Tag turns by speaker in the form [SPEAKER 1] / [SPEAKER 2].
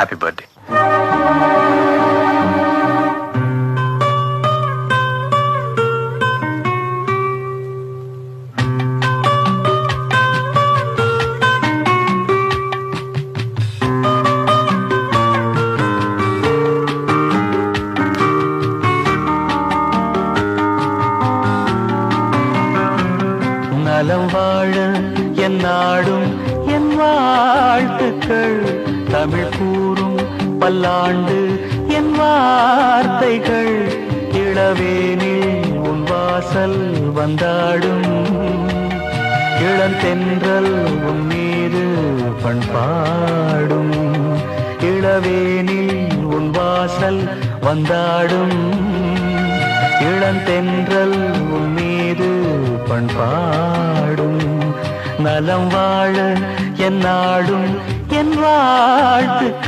[SPEAKER 1] Happy birthday. நலம் வாழ என் நாடும் என் வாழ்த்துக்கள், தமிழ் கூறும் பல்லாண்டு என் வார்த்தைகள், இளவேனில் உன் வாசல் வந்தாடும், இளந்தென்றல் உன் மீது பண்பாடும், இளவேனில் உன் வாசல் வந்தாடும், இளந்தென்றல் உன் மீது பண்பாடும், நலம் வாழ என் நாடும் என் வாழ்த்து